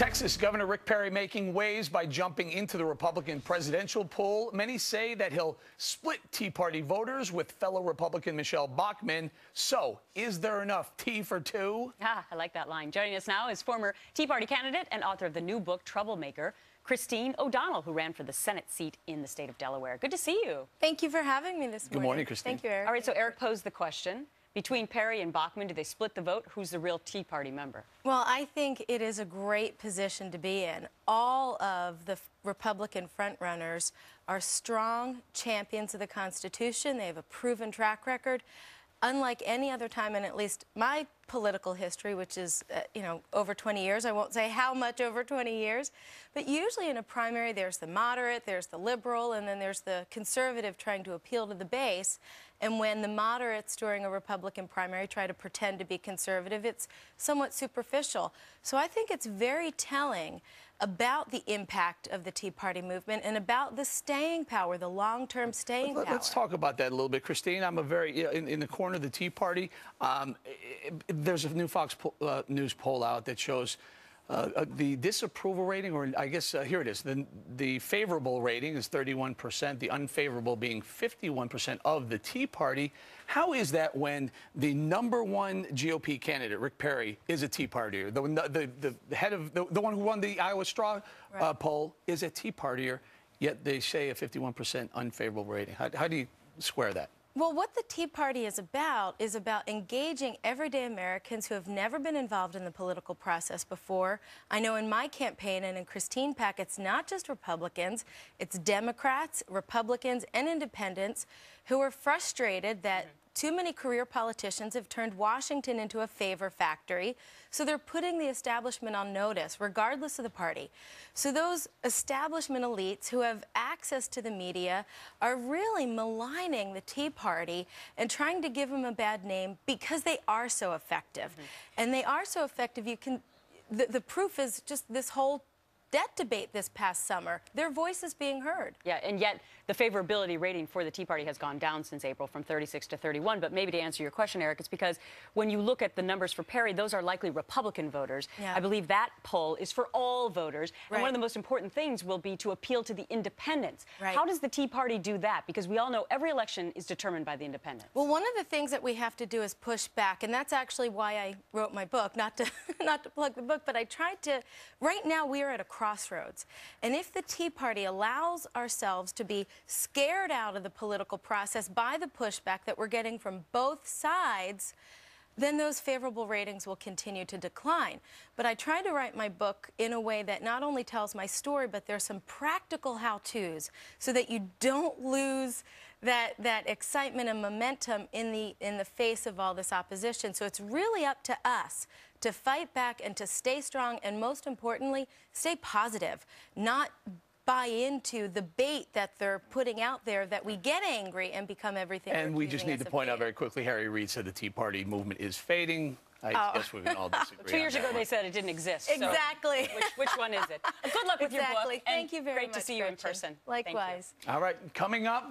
Texas Governor Rick Perry making waves by jumping into the Republican presidential pool. Many say that he'll split Tea Party voters with fellow Republican Michelle Bachmann. So, is there enough tea for two? I like that line. Joining us now is former Tea Party candidate and author of the new book, Troublemaker, Christine O'Donnell, who ran for the Senate seat in the state of Delaware. Good to see you. Thank you for having me this morning. Good morning, Christine. Thank you, Eric. All right, so Eric posed the question. Between Perry and Bachmann, do they split the vote? Who's the real Tea Party member? Well, I think it is a great position to be in. All of the Republican frontrunners are strong champions of the Constitution. They have a proven track record. Unlike any other time in at least my political history, which is, over 20 years. I won't say how much over 20 years. But usually in a primary, there's the moderate, there's the liberal, and then there's the conservative trying to appeal to the base. And when the moderates during a Republican primary try to pretend to be conservative, it's somewhat superficial. So I think it's very telling about the impact of the Tea Party movement and about the staying power, the long-term staying power. Let's talk about that a little bit, Christine. I'm in the corner of the Tea Party. There's a new Fox News poll out that shows the disapproval rating, or I guess here it is. The favorable rating is 31%, the unfavorable being 51% of the Tea Party. How is that when the #1 GOP candidate, Rick Perry, is a Tea Partier? The head of the one who won the Iowa Straw poll is a Tea Partier, yet they say a 51% unfavorable rating. How do you square that? Well, what the Tea Party is about engaging everyday Americans who have never been involved in the political process before. I know in my campaign and in Christine PAC, it's not just Republicans, it's Democrats, Republicans, and independents who are frustrated that too many career politicians have turned Washington into a favor factory, so they're putting the establishment on notice, regardless of the party. So those establishment elites who have access to the media are really maligning the Tea Party and trying to give them a bad name because they are so effective. And they are so effective, the proof is just this whole debt debate this past summer. Their voice is being heard. Yeah, and yet the favorability rating for the Tea Party has gone down since April from 36 to 31. But maybe to answer your question, Eric, it's because when you look at the numbers for Perry, those are likely Republican voters. Yeah. I believe that poll is for all voters. Right. And one of the most important things will be to appeal to the independents. Right. How does the Tea Party do that? Because we all know every election is determined by the independents. Well, one of the things that we have to do is push back, and that's actually why I wrote my book, not to plug the book, but I tried to. Right now, we are at a crossroads. And if the Tea Party allows ourselves to be scared out of the political process by the pushback that we're getting from both sides, then those favorable ratings will continue to decline. But I try to write my book in a way that not only tells my story, but there's some practical how-tos so that you don't lose that excitement and momentum in the face of all this opposition. So it's really up to us to fight back and to stay strong, and most importantly, stay positive, not buy into the bait that they're putting out there, that we get angry and become everything. And we just need to point out very quickly, Harry Reid said the Tea Party movement is fading. I guess we can all disagree. 2 years ago, they said it didn't exist. Exactly. So which one is it? Good luck with your book. Thank you very much. Great to see you in person. Likewise. All right, coming up.